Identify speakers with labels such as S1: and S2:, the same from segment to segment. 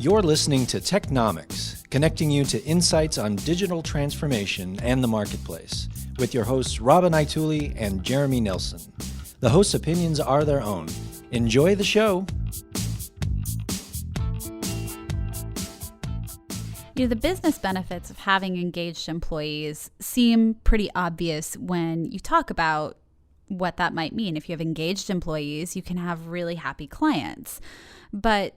S1: You're listening to Technomics, connecting you to insights on digital transformation and the marketplace, with your hosts Robin Ituli and Jeremy Nelson. The hosts' opinions are their own. Enjoy the show.
S2: The business benefits of having engaged employees seem pretty obvious when you talk about what that might mean. If you have engaged employees, you can have really happy clients. But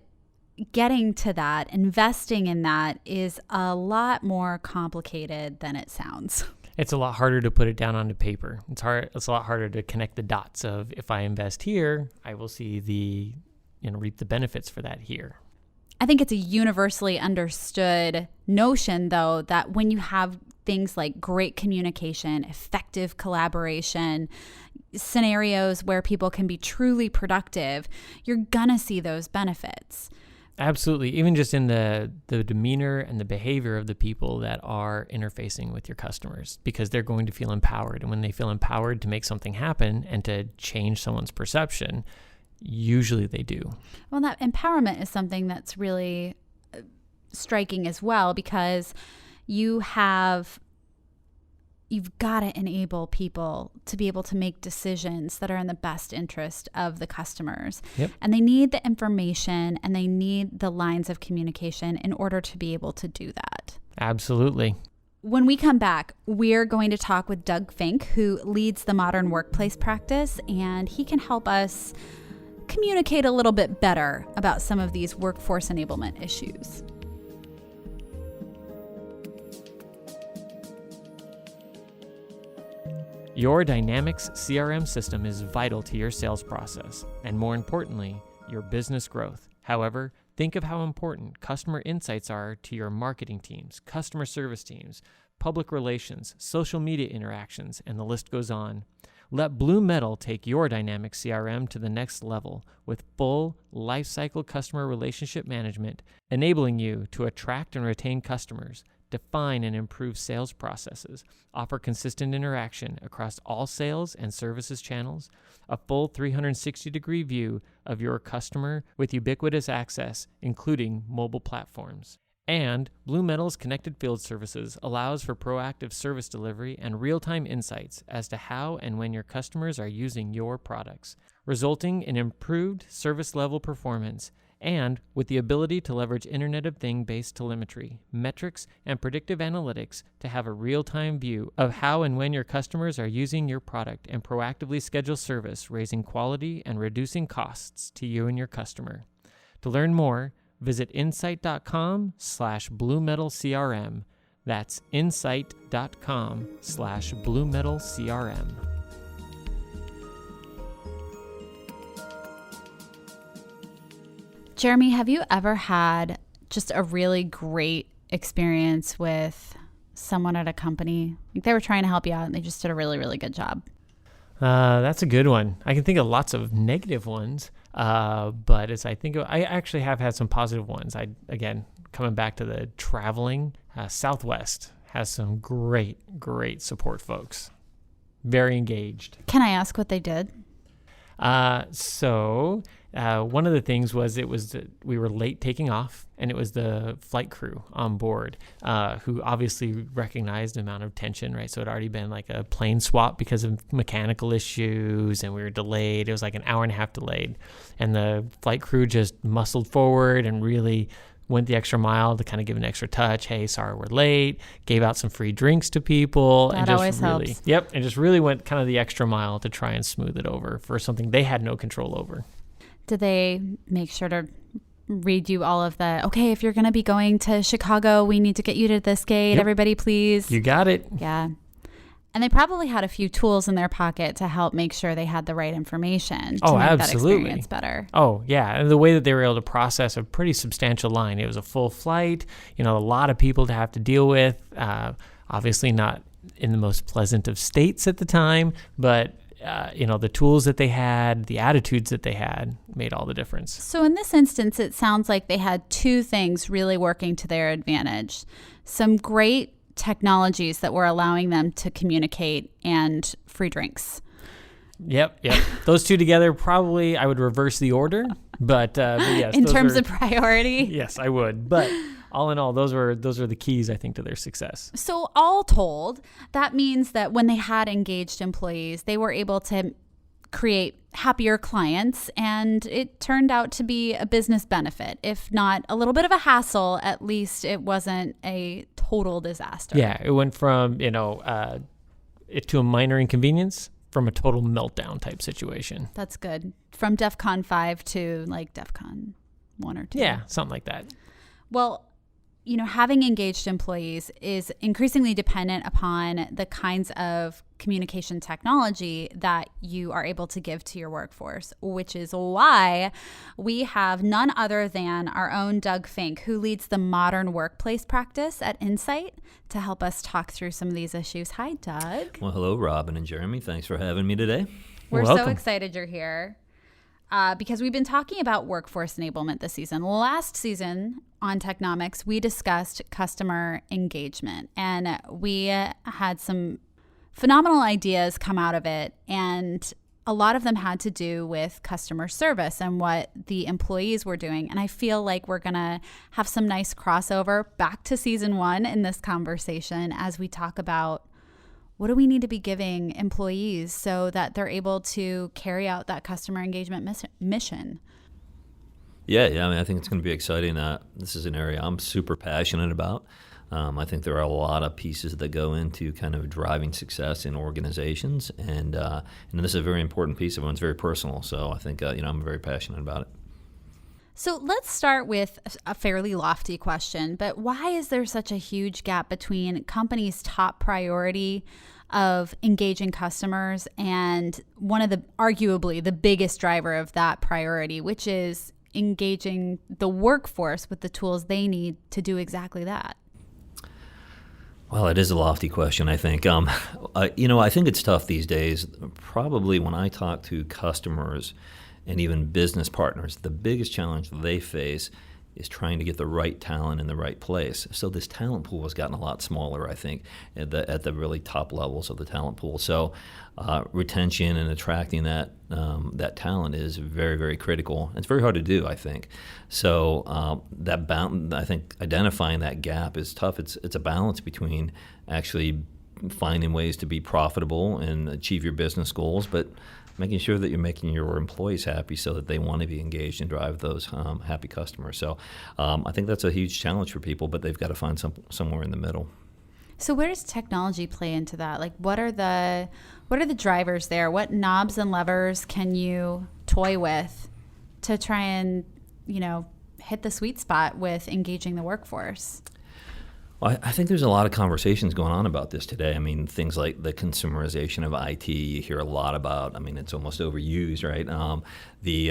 S2: getting to that, investing in that is a lot more complicated than it sounds.
S3: It's a lot harder to put it down onto paper. It's a lot harder to connect the dots of if I invest here, I will see reap the benefits for that here.
S2: I think it's a universally understood notion, though, that when you have things like great communication, effective collaboration, scenarios where people can be truly productive, you're gonna see those benefits.
S3: Absolutely. Even just in the demeanor and the behavior of the people that are interfacing with your customers, because they're going to feel empowered. And when they feel empowered to make something happen and to change someone's perception, usually they do.
S2: Well, that empowerment is something that's really striking as well, because you've got to enable people to be able to make decisions that are in the best interest of the customers.
S3: Yep.
S2: And they need the information and they need the lines of communication in order to be able to do that.
S3: Absolutely.
S2: When we come back, we're going to talk with Doug Fink, who leads the modern workplace practice, and he can help us communicate a little bit better about some of these workforce enablement issues.
S3: Your Dynamics CRM system is vital to your sales process, and more importantly, your business growth. However, think of how important customer insights are to your marketing teams, customer service teams, public relations, social media interactions, and the list goes on. Let Blue Metal take your Dynamics CRM to the next level with full lifecycle customer relationship management, enabling you to attract and retain customers, define and improve sales processes, offer consistent interaction across all sales and services channels, a full 360-degree view of your customer with ubiquitous access, including mobile platforms. And Blue Metal's Connected Field Services allows for proactive service delivery and real-time insights as to how and when your customers are using your products, resulting in improved service level performance and with the ability to leverage Internet of Things-based telemetry, metrics, and predictive analytics to have a real-time view of how and when your customers are using your product and proactively schedule service, raising quality and reducing costs to you and your customer. To learn more, visit insight.com/BlueMetalCRM. That's insight.com/BlueMetalCRM.
S2: Jeremy, have you ever had just a really great experience with someone at a company? Like they were trying to help you out and they just did a really, really good job.
S3: That's a good one. I can think of lots of negative ones, but as I think of, I actually have had some positive ones. Again, coming back to the traveling, Southwest has some great support folks. Very engaged.
S2: Can I ask what they did?
S3: One of the things was we were late taking off, and it was the flight crew on board who obviously recognized the amount of tension, right? So it had already been like a plane swap because of mechanical issues, and we were delayed. It was like an hour and a half delayed. And the flight crew just muscled forward and really went the extra mile to kind of give an extra touch. Hey, sorry we're late. Gave out some free drinks to people.
S2: That
S3: and just
S2: always
S3: really
S2: helps.
S3: Yep, and just really went kind of the extra mile to try and smooth it over for something they had no control over.
S2: Did they make sure to read you all of the, okay, if you're going to be going to Chicago, we need to get you to this gate.
S3: Yep.
S2: Everybody, please.
S3: You got it.
S2: Yeah. And they probably had a few tools in their pocket to help make sure they had the right information to make that experience better.
S3: Oh, yeah. And the way that they were able to process a pretty substantial line. It was a full flight, a lot of people to have to deal with. Obviously not in the most pleasant of states at the time, but the tools that they had, the attitudes that they had made all the difference.
S2: So in this instance, it sounds like they had two things really working to their advantage. Some great technologies that were allowing them to communicate and free drinks.
S3: Yep. Those two together, probably I would reverse the order. But yes,
S2: in terms of priority.
S3: Yes, I would. But all in all, those are the keys, I think, to their success.
S2: So all told, that means that when they had engaged employees, they were able to create happier clients, and it turned out to be a business benefit. If not a little bit of a hassle, at least it wasn't a total disaster.
S3: Yeah, it went from, it to a minor inconvenience from a total meltdown type situation.
S2: That's good. From DEFCON 5 to like DEFCON 1 or 2.
S3: Yeah, something like that.
S2: Well, having engaged employees is increasingly dependent upon the kinds of communication technology that you are able to give to your workforce, which is why we have none other than our own Doug Fink, who leads the modern workplace practice at Insight, to help us talk through some of these issues. Hi, Doug.
S4: Well, hello, Robin and Jeremy. Thanks for having me today.
S2: We're
S3: Welcome.
S2: so excited you're here. Because we've been talking about workforce enablement this season. Last season on Technomics, we discussed customer engagement, and we had some phenomenal ideas come out of it. And a lot of them had to do with customer service and what the employees were doing. And I feel like we're going to have some nice crossover back to season 1 in this conversation as we talk about what do we need to be giving employees so that they're able to carry out that customer engagement mission?
S4: Yeah. I mean, I think it's going to be exciting. This is an area I'm super passionate about. I think there are a lot of pieces that go into kind of driving success in organizations, and this is a very important piece of it. It's very personal, so I think I'm very passionate about it.
S2: So let's start with a fairly lofty question, but why is there such a huge gap between companies' top priority of engaging customers and one of the arguably the biggest driver of that priority, which is engaging the workforce with the tools they need to do exactly that?
S4: Well, it is a lofty question, I think. I think it's tough these days. Probably when I talk to customers and even business partners, the biggest challenge they face is trying to get the right talent in the right place. So this talent pool has gotten a lot smaller, I think, at the really top levels of the talent pool. So retention and attracting that talent is very, very critical. It's very hard to do, I think. So I think identifying that gap is tough. It's a balance between actually finding ways to be profitable and achieve your business goals, but making sure that you're making your employees happy so that they want to be engaged and drive those happy customers. So I think that's a huge challenge for people, but they've got to find somewhere in the middle.
S2: So where does technology play into that? Like, what are the drivers there? What knobs and levers can you toy with to try and, hit the sweet spot with engaging the workforce?
S4: Well, I think there's a lot of conversations going on about this today. I mean, things like the consumerization of IT, you hear a lot about. I mean, it's almost overused, right? The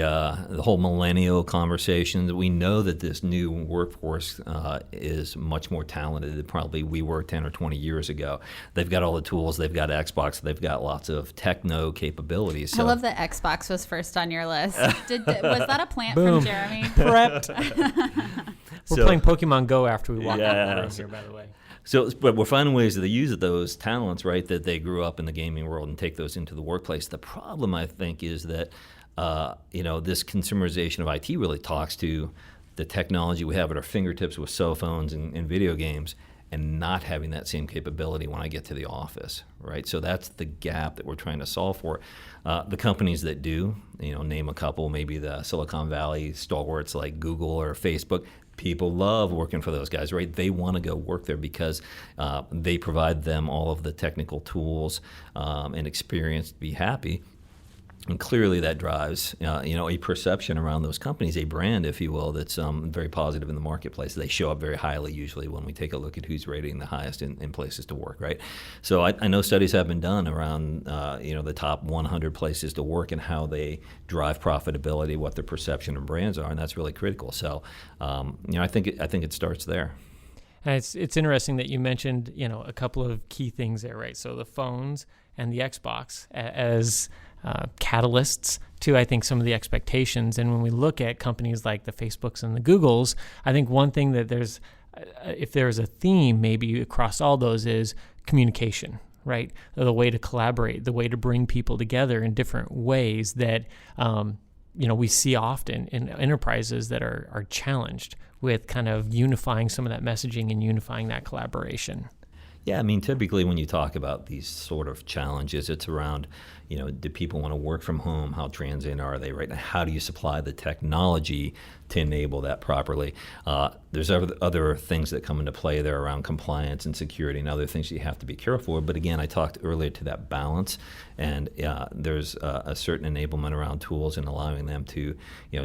S4: whole millennial conversations. We know that this new workforce is much more talented than probably we were 10 or 20 years ago. They've got all the tools. They've got Xbox. They've got lots of techno capabilities. So.
S2: I love that Xbox was first on your list. Was that a plant
S3: Boom.
S2: from Jeremy?
S3: Prepped. We're playing Pokemon Go after we walk out the room here, by the way.
S4: But we're finding ways to use those talents, right, that they grew up in the gaming world and take those into the workplace. The problem, I think, is that, this consumerization of IT really talks to the technology we have at our fingertips with cell phones and video games, and not having that same capability when I get to the office, right? So that's the gap that we're trying to solve for. The companies that do, name a couple, maybe the Silicon Valley stalwarts like Google or Facebook. People love working for those guys, right? They want to go work there because they provide them all of the technical tools and experience to be happy. And clearly that drives, a perception around those companies, a brand, if you will, that's very positive in the marketplace. They show up very highly usually when we take a look at who's rating the highest in places to work, right? So I know studies have been done around, the top 100 places to work and how they drive profitability, what their perception of brands are, and that's really critical. So, I think it starts there.
S3: And it's interesting that you mentioned, a couple of key things there, right? So the phones and the Xbox as catalysts to, I think, some of the expectations. And when we look at companies like the Facebooks and the Googles, I think one thing that if there's a theme maybe across all those is communication, right? The way to collaborate, the way to bring people together in different ways that we see often in enterprises that are challenged with kind of unifying some of that messaging and unifying that collaboration?
S4: Yeah, I mean, typically when you talk about these sort of challenges, it's around, do people want to work from home? How transient are they right now? How do you supply the technology to enable that properly? There's other things that come into play there around compliance and security and other things you have to be careful with. But again, I talked earlier to that balance, and there's a certain enablement around tools and allowing them to,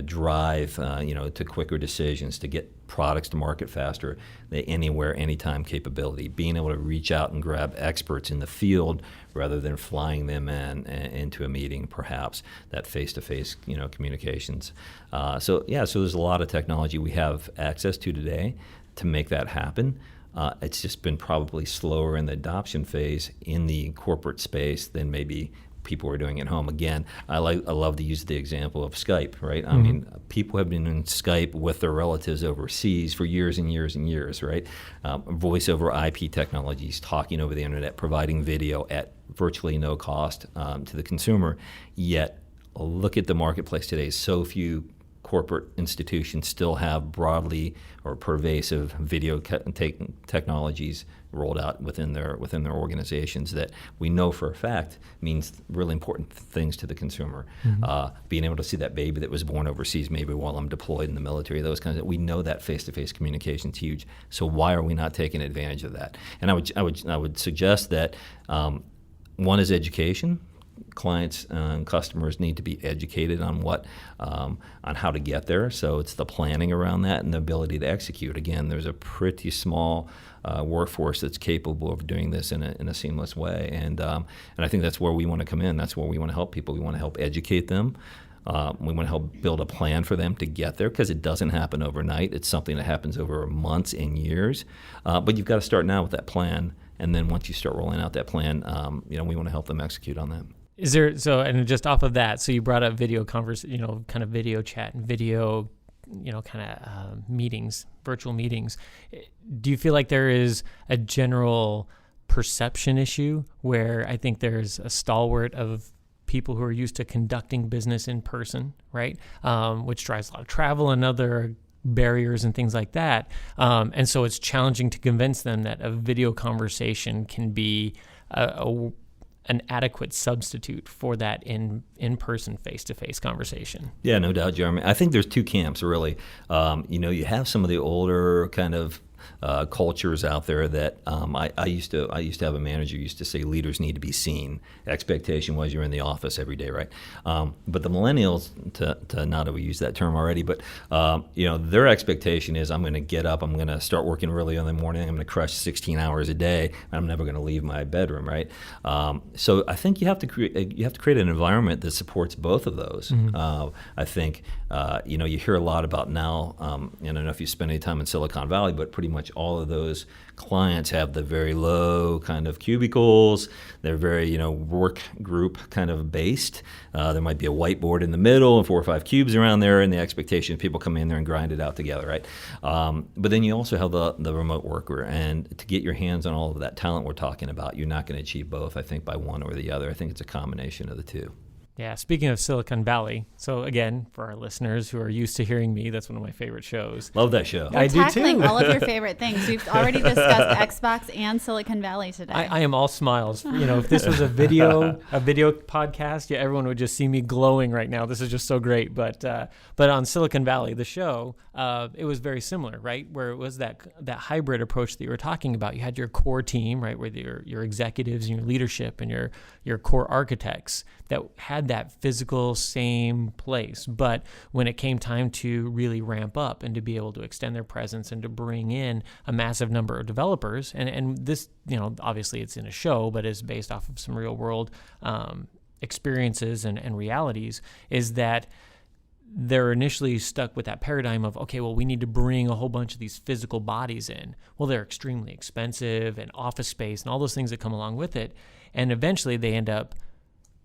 S4: drive, to quicker decisions, to get products to market faster, the anywhere, anytime capability, being able to reach out and grab experts in the field rather than flying them into a meeting, perhaps, that face-to-face, communications. So there's a lot of technology we have access to today to make that happen. It's just been probably slower in the adoption phase in the corporate space than maybe people are doing at home. Again, I love to use the example of Skype, right? I mean, people have been in Skype with their relatives overseas for years and years and years, right? Voice over IP technologies, talking over the internet, providing video at virtually no cost to the consumer. Yet, look at the marketplace today. So few corporate institutions still have broadly or pervasive video technologies rolled out within their organizations that we know for a fact means really important things to the consumer. Being able to see that baby that was born overseas, maybe while I'm deployed in the military, those kinds of, we know that face-to-face communication is huge. So why are we not taking advantage of that? And I would suggest that one is education. Clients and customers need to be educated on on how to get there. So it's the planning around that and the ability to execute. Again, there's a pretty small workforce that's capable of doing this in a seamless way, and I think that's where we want to come in. That's where we want to help people. We want to help educate them. We want to help build a plan for them to get there, because it doesn't happen overnight. It's something that happens over months and years. But you've got to start now with that plan, and then once you start rolling out that plan, we want to help them execute on that.
S3: Is there, and just off of that, so you brought up video kind of video chat and video, meetings, virtual meetings. Do you feel like there is a general perception issue where I think there's a stalwart of people who are used to conducting business in person, right? Which drives a lot of travel and other barriers and things like that. And so it's challenging to convince them that a video conversation can be an adequate substitute for that in-person, face-to-face conversation.
S4: Yeah, no doubt, Jeremy. I think there's two camps, really. You have some of the older kind of cultures out there that I used to have a manager who used to say leaders need to be seen. Expectation was you're in the office every day, right? But the millennials, to not overuse that term already, but their expectation is I'm going to get up, I'm going to start working early in the morning, I'm going to crush 16 hours a day, and I'm never going to leave my bedroom, right? So I think you have to create an environment that supports both of those. I think you hear a lot about now. I don't know if you spend any time in Silicon Valley, but pretty much all of those clients have the very low kind of cubicles. They're very, work group kind of based. There might be a whiteboard in the middle and 4 or 5 cubes around there, and the expectation is people come in there and grind it out together, right? But then you also have the remote worker, and to get your hands on all of that talent we're talking about, you're not going to achieve both, I think, by one or the other. I think it's a combination of the two.
S3: Yeah, speaking of Silicon Valley, so again, for our listeners who are used to hearing me, that's one of my favorite shows.
S4: Love that show.
S2: We're tackling all of your favorite things. We've already discussed Xbox and Silicon Valley today.
S3: I am all smiles. If this was a video podcast, everyone would just see me glowing right now. This is just so great. But on Silicon Valley, the show, it was very similar, right? Where it was that hybrid approach that you were talking about. You had your core team, right, with your executives and your leadership and your core architects that had that physical same place. But when it came time to really ramp up and to be able to extend their presence and to bring in a massive number of developers, and this, obviously it's in a show, but is based off of some real world experiences and realities, is that they're initially stuck with that paradigm of, okay, well, we need to bring a whole bunch of these physical bodies in. Well, they're extremely expensive, and office space and all those things that come along with it. And eventually they end up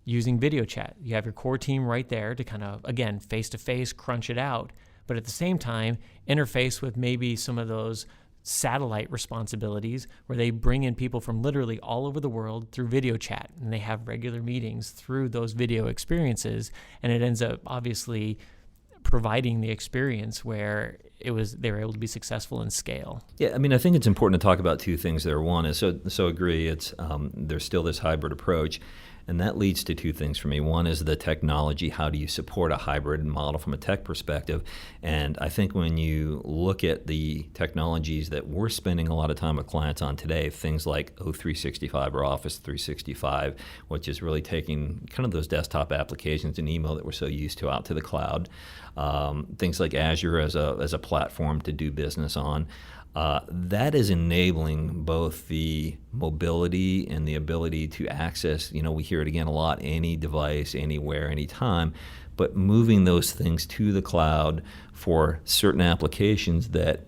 S3: using video chat. You have your core team right there to kind of, again, face-to-face, crunch it out. But at the same time, interface with maybe some of those satellite responsibilities where they bring in people from literally all over the world through video chat, and they have regular meetings through those video experiences, and it ends up obviously providing the experience where they were able to be successful and scale.
S4: Yeah, I mean, I think it's important to talk about two things there. One is, so agree, it's there's still this hybrid approach, and that leads to two things for me. One is the technology. How do you support a hybrid model from a tech perspective? And I think when you look at the technologies that we're spending a lot of time with clients on today, things like O365 or Office 365, which is really taking kind of those desktop applications and email that we're so used to out to the cloud. Things like Azure as a platform to do business on. That is enabling both the mobility and the ability to access, we hear it again a lot, any device, anywhere, anytime, but moving those things to the cloud for certain applications that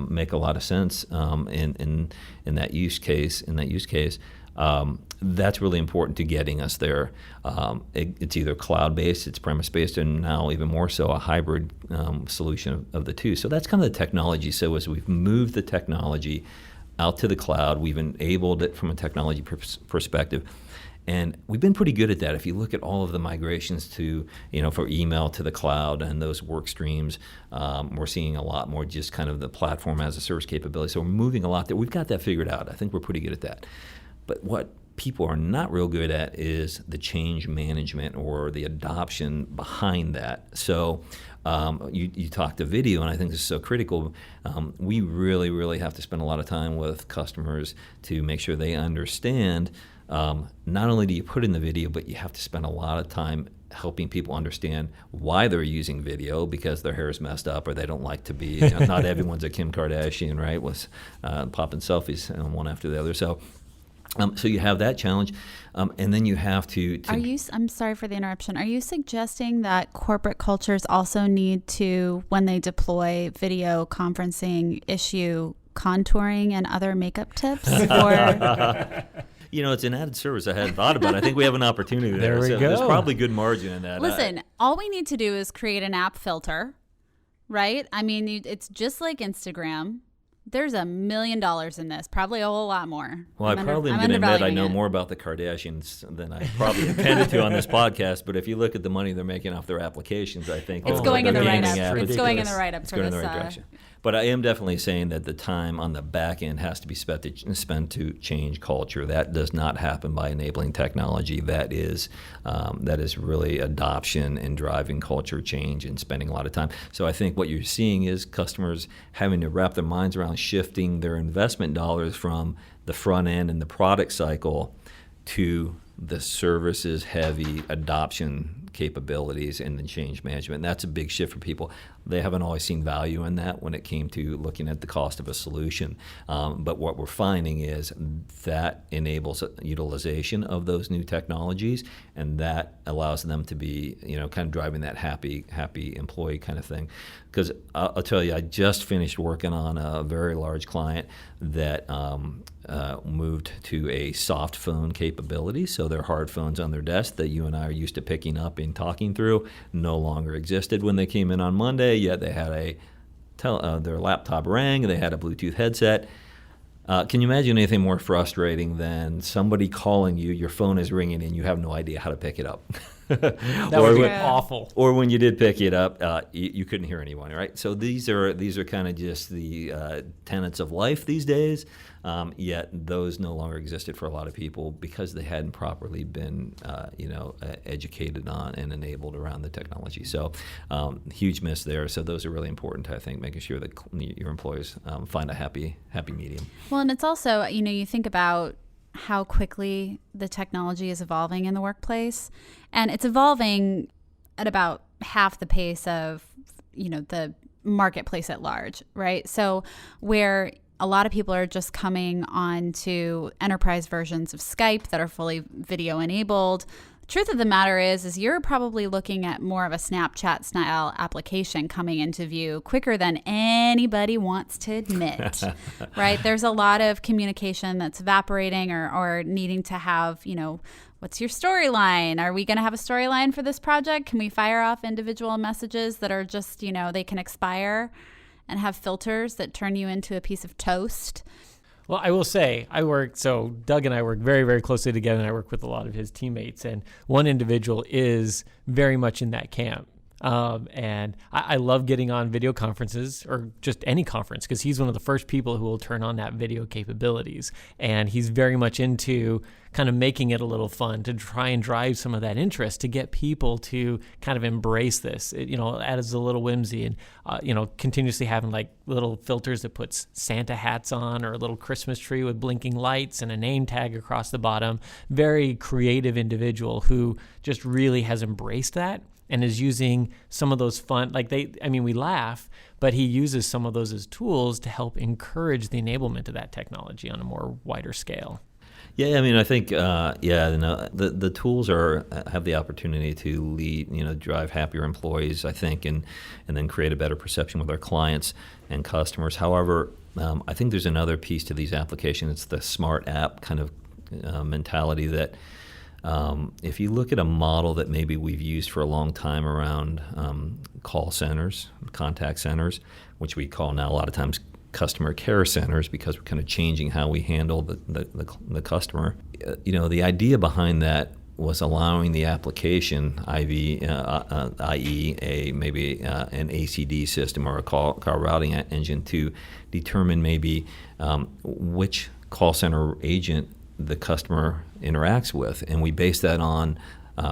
S4: make a lot of sense in that use case. That's really important to getting us there. It's either cloud-based, it's premise-based, and now even more so a hybrid solution of the two. So that's kind of the technology. So as we've moved the technology out to the cloud, we've enabled it from a technology perspective. And we've been pretty good at that. If you look at all of the migrations to, for email to the cloud and those work streams, we're seeing a lot more just kind of the platform as a service capability. So we're moving a lot there. We've got that figured out. I think we're pretty good at that. But what people are not real good at is the change management or the adoption behind that. So you talked to video, and I think this is so critical. We really, really have to spend a lot of time with customers to make sure they understand not only do you put in the video, but you have to spend a lot of time helping people understand why they're using video, because their hair is messed up or they don't like to be, not everyone's a Kim Kardashian, right, with popping selfies one after the other. So you have that challenge, and then you have to
S2: I'm sorry for the interruption. Are you suggesting that corporate cultures also need to, when they deploy video conferencing, issue contouring and other makeup tips? Or
S4: it's an added service I hadn't thought about. I think we have an opportunity there.
S3: There we go.
S4: There's probably good margin in that.
S2: Listen, all we need to do is create an app filter, right? I mean, it's just like Instagram. There's $1 million in this, probably a whole lot more.
S4: Well, I'm going to admit I know more about the Kardashians than I probably intended to on this podcast, but if you look at the money they're making off their applications, I think
S2: it's going in the right up. It's going in the right up for this.
S4: Direction. But I am definitely saying that the time on the back end has to be spent to change culture. That does not happen by enabling technology. That is really adoption and driving culture change and spending a lot of time. So I think what you're seeing is customers having to wrap their minds around shifting their investment dollars from the front end and the product cycle to the services heavy adoption capabilities and the change management. And that's a big shift for people. They haven't always seen value in that when it came to looking at the cost of a solution. But what we're finding is that enables utilization of those new technologies, and that allows them to be, kind of driving that happy employee kind of thing. Because I'll tell you, I just finished working on a very large client that moved to a soft phone capability. So their hard phones on their desk that you and I are used to picking up and talking through no longer existed when they came in on Monday, yet they had their laptop rang, they had a Bluetooth headset. Can you imagine anything more frustrating than somebody calling you, your phone is ringing, and you have no idea how to pick it up?
S3: That would be awful.
S4: Or when you did pick it up, you couldn't hear anyone, right? So these are kind of just the tenets of life these days, yet those no longer existed for a lot of people because they hadn't properly been educated on and enabled around the technology. So huge miss there. So those are really important, I think, making sure that your employees find a happy medium.
S2: Well, and it's also, you think about how quickly the technology is evolving in the workplace, and it's evolving at about half the pace of, the marketplace at large, right? So where a lot of people are just coming on to enterprise versions of Skype that are fully video enabled. Truth of the matter is you're probably looking at more of a Snapchat style application coming into view quicker than anybody wants to admit, right? There's a lot of communication that's evaporating or needing to have, what's your storyline? Are we going to have a storyline for this project? Can we fire off individual messages that are just, they can expire? and have filters that turn you into a piece of toast?
S3: Well, I will say, Doug and I work very, very closely together, and I work with a lot of his teammates, and one individual is very much in that camp. And I love getting on video conferences or just any conference because he's one of the first people who will turn on that video capabilities. And he's very much into kind of making it a little fun to try and drive some of that interest to get people to kind of embrace this. It, adds a little whimsy and, continuously having like little filters that puts Santa hats on or a little Christmas tree with blinking lights and a name tag across the bottom. Very creative individual who just really has embraced that and is using some of those fun, we laugh, but he uses some of those as tools to help encourage the enablement of that technology on a more wider scale.
S4: Yeah, I think the tools have the opportunity to lead, drive happier employees, I think, and then create a better perception with our clients and customers. However, I think there's another piece to these applications. It's the smart app kind of mentality that. If you look at a model that maybe we've used for a long time around call centers, contact centers, which we call now a lot of times customer care centers because we're kind of changing how we handle the customer. The idea behind that was allowing the application, i.e. an ACD system or a call routing engine to determine maybe which call center agent the customer interacts with, and we base that on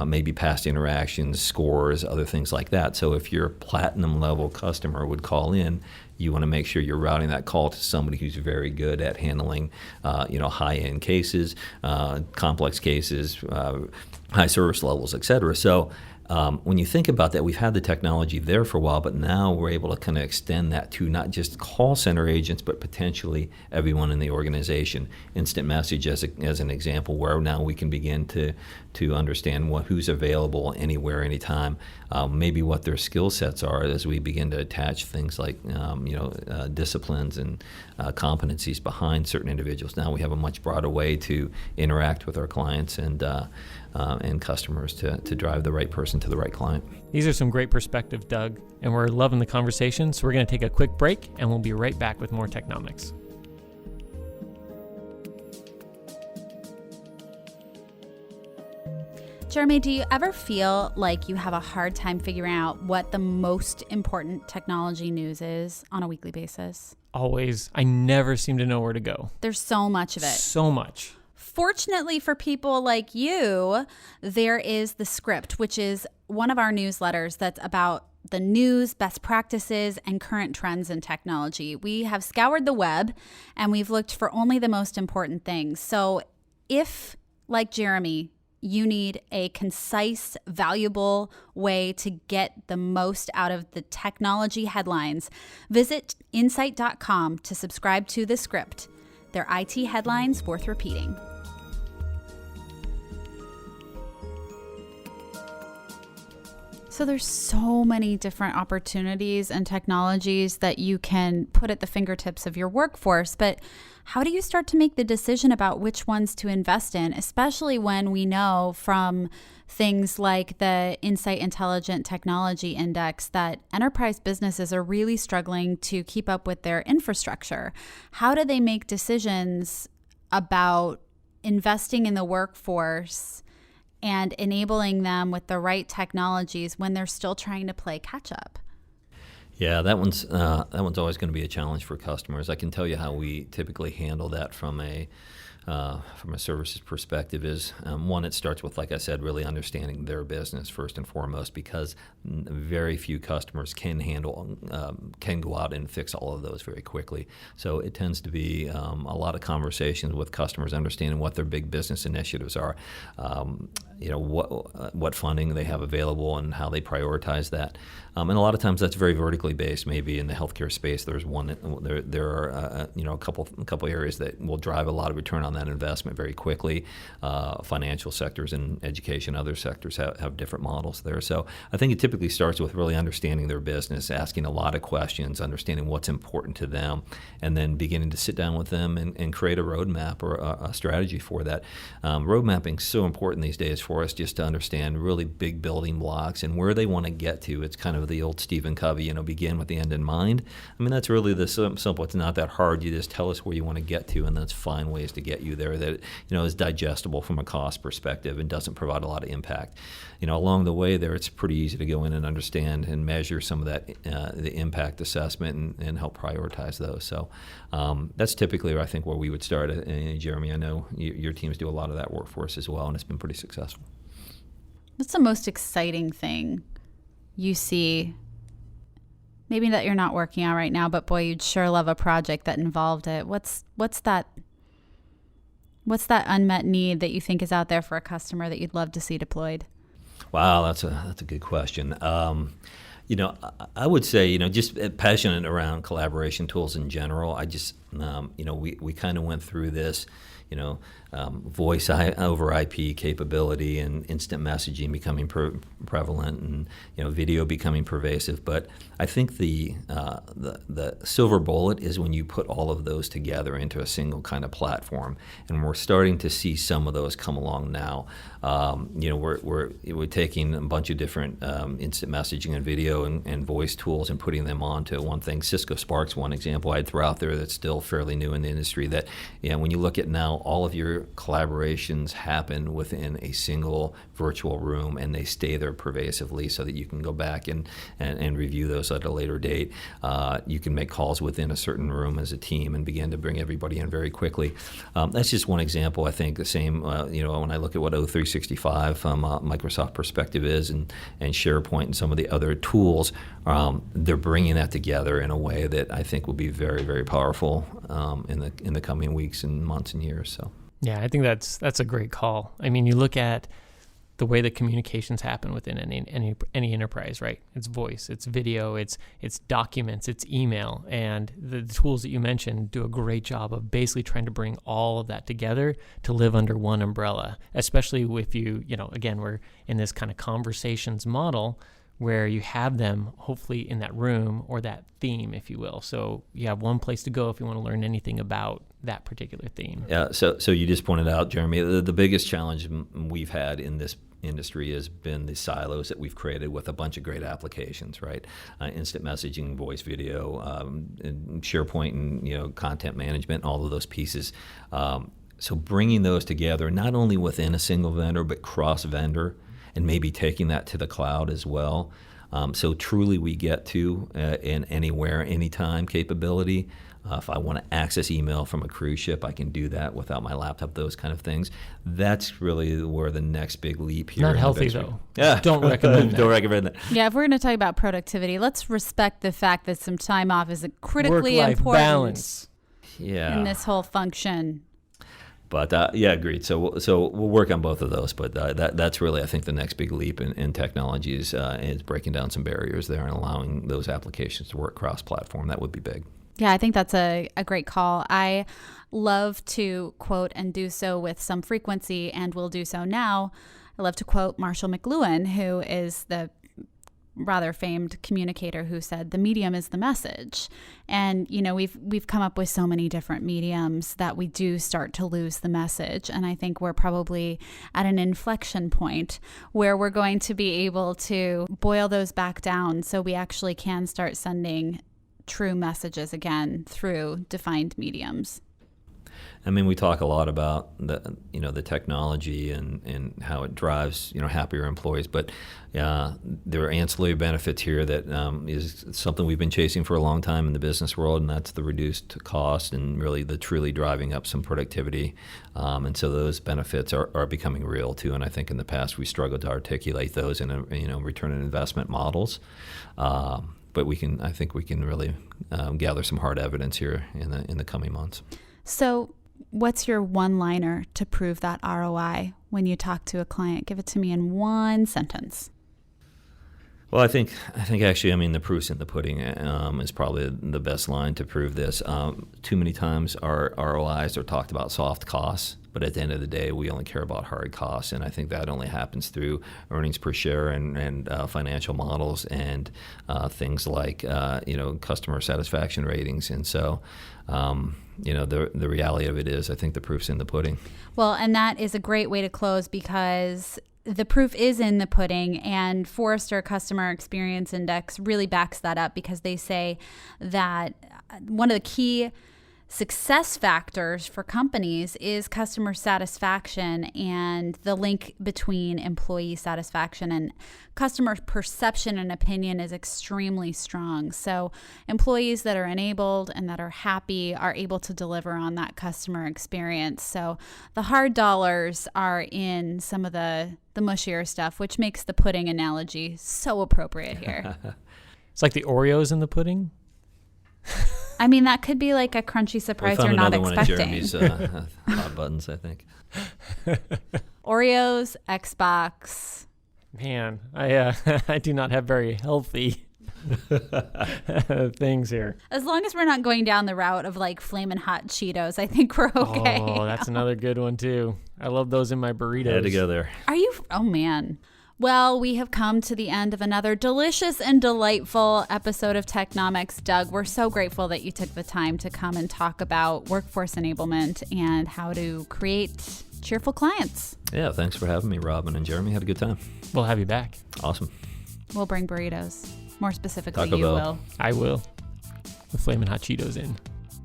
S4: maybe past interactions, scores, other things like that. So if your platinum level customer would call in, you want to make sure you're routing that call to somebody who's very good at handling, high-end cases, complex cases, high service levels, et cetera. So when you think about that, we've had the technology there for a while, but now we're able to kind of extend that to not just call center agents, but potentially everyone in the organization. Instant message as an example, where now we can begin to understand who's available anywhere, anytime, maybe what their skill sets are as we begin to attach things like disciplines and competencies behind certain individuals. Now we have a much broader way to interact with our clients and customers to drive the right person to the right client.
S3: These are some great perspective, Doug, and we're loving the conversation. So we're going to take a quick break, and we'll be right back with more Technomics.
S2: Jeremy, do you ever feel like you have a hard time figuring out what the most important technology news is on a weekly basis?
S3: Always. I never seem to know where to go.
S2: There's so much of it.
S3: So much.
S2: Fortunately for people like you, there is The Script, which is one of our newsletters that's about the news, best practices, and current trends in technology. We have scoured the web and we've looked for only the most important things. So if, like Jeremy, you need a concise, valuable way to get the most out of the technology headlines, visit insight.com to subscribe to The Script. They're IT headlines worth repeating. So there's so many different opportunities and technologies that you can put at the fingertips of your workforce, but how do you start to make the decision about which ones to invest in, especially when we know from things like the Insight Intelligent Technology Index that enterprise businesses are really struggling to keep up with their infrastructure? How do they make decisions about investing in the workforce and enabling them with the right technologies when they're still trying to play catch up?
S4: Yeah, that one's always going to be a challenge for customers. I can tell you how we typically handle that from a services perspective is, one, it starts with, like I said, really understanding their business first and foremost, because very few customers can go out and fix all of those very quickly. So it tends to be a lot of conversations with customers, understanding what their big business initiatives are, what funding they have available and how they prioritize that. And a lot of times that's very vertically based. Maybe in the healthcare space, there are a couple areas that will drive a lot of return on that investment very quickly. Financial sectors and education, other sectors have different models there. So I think it typically starts with really understanding their business, asking a lot of questions, understanding what's important to them, and then beginning to sit down with them and create a roadmap or a strategy for that. Road mapping is so important these days for us, just to understand really big building blocks and where they want to get to. It's kind of the old Stephen Covey, begin with the end in mind. I mean, that's really the simple. It's not that hard. You just tell us where you want to get to, and let's find ways to get you there that is digestible from a cost perspective and doesn't provide a lot of impact. Along the way there, it's pretty easy to go in and understand and measure some of that, the impact assessment, and help prioritize those. So that's typically, I think, where we would start. Jeremy, I know your teams do a lot of that work for us as well, and it's been pretty successful.
S2: What's the most exciting thing you see? Maybe that you're not working on right now, but boy, you'd sure love a project that involved it. What's that unmet need that you think is out there for a customer that you'd love to see deployed?
S4: Wow, that's a good question. I would say, just passionate around collaboration tools in general. I just, we kind of went through this, voice over IP capability and instant messaging becoming prevalent, and video becoming pervasive. But I think the silver bullet is when you put all of those together into a single kind of platform, and we're starting to see some of those come along now. We're taking a bunch of different instant messaging and video and voice tools and putting them onto one thing. Cisco Spark's one example I'd throw out there that's still fairly new in the industry. That when you look at now, all of your collaborations happen within a single virtual room, and they stay there pervasively so that you can go back and review those at a later date. You can make calls within a certain room as a team and begin to bring everybody in very quickly. That's just one example. I think the same, when I look at what O365 from a Microsoft perspective is, and SharePoint and some of the other tools, they're bringing that together in a way that I think will be very, very powerful in the coming weeks and months and years. So.
S3: Yeah, I think that's a great call. I mean, you look at the way that communications happen within any enterprise, right? It's voice, it's video, it's documents, it's email, and the tools that you mentioned do a great job of basically trying to bring all of that together to live under one umbrella. Especially if again, we're in this kind of conversations model where you have them hopefully in that room or that theme, if you will. So you have one place to go if you want to learn anything about that particular theme.
S4: Yeah, so you just pointed out, Jeremy, the biggest challenge we've had in this industry has been the silos that we've created with a bunch of great applications, right? Instant messaging, voice, video, and SharePoint, and content management, all of those pieces. So bringing those together, not only within a single vendor, but cross-vendor, and maybe taking that to the cloud as well. So truly we get to in anywhere, anytime capability. If I want to access email from a cruise ship, I can do that without my laptop, those kind of things. That's really where the next big leap here.
S3: Not healthy, though.
S4: Yeah.
S3: Don't recommend that.
S4: Don't recommend that.
S2: Yeah, if we're going to talk about productivity, let's respect the fact that some time off is critically
S3: Work-life
S2: important
S3: balance.
S4: Yeah.
S2: in this whole function.
S4: But agreed. So we'll work on both of those. But that's really, I think, the next big leap in technology is breaking down some barriers there and allowing those applications to work cross-platform. That would be big.
S2: Yeah, I think that's a great call. I love to quote, and do so with some frequency, and will do so now. I love to quote Marshall McLuhan, who is the rather famed communicator who said, the medium is the message. And, we've come up with so many different mediums that we do start to lose the message. And I think we're probably at an inflection point where we're going to be able to boil those back down so we actually can start sending true messages again through defined mediums.
S4: I mean, we talk a lot about the technology and how it drives happier employees, but there are ancillary benefits here that is something we've been chasing for a long time in the business world, and that's the reduced cost and really the truly driving up some productivity. And so those benefits are becoming real too. And I think in the past we struggled to articulate those in return on investment models. But I think we can really gather some hard evidence here in the coming months.
S2: So what's your one-liner to prove that ROI when you talk to a client? Give it to me in one sentence.
S4: Well, I think actually, I mean, the proof's in the pudding is probably the best line to prove this. Too many times our ROIs are talked about soft costs, but at the end of the day, we only care about hard costs, and I think that only happens through earnings per share and financial models and things like customer satisfaction ratings. And so, the reality of it is, I think the proof's in the pudding.
S2: Well, and that is a great way to close, because the proof is in the pudding, and Forrester Customer Experience Index really backs that up, because they say that one of the key success factors for companies is customer satisfaction, and the link between employee satisfaction and customer perception and opinion is extremely strong. So employees that are enabled and that are happy are able to deliver on that customer experience. So the hard dollars are in some of the mushier stuff, which makes the pudding analogy so appropriate here.
S3: It's like the Oreos in the pudding.
S2: I mean, that could be like a crunchy surprise you're not expecting.
S4: We found another one of Jeremy's hot buttons, I think.
S2: Oreos, Xbox.
S3: Man, I do not have very healthy things here.
S2: As long as we're not going down the route of like Flamin' Hot Cheetos, I think we're okay.
S3: Oh, that's another good one too. I love those in my burritos.
S4: Had to go there.
S2: Are you? Oh, man. Well, we have come to the end of another delicious and delightful episode of Technomics. Doug, we're so grateful that you took the time to come and talk about workforce enablement and how to create cheerful clients.
S4: Yeah, thanks for having me, Robin and Jeremy. Had a good time.
S3: We'll have you back.
S4: Awesome.
S2: We'll bring burritos. More specifically,
S4: Taco
S2: you
S4: Bell.
S2: will.
S3: I will. With Flamin' Hot Cheetos in.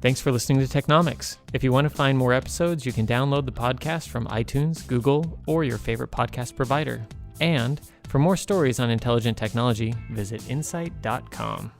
S3: Thanks for listening to Technomics. If you want to find more episodes, you can download the podcast from iTunes, Google, or your favorite podcast provider. And for more stories on intelligent technology, visit insight.com.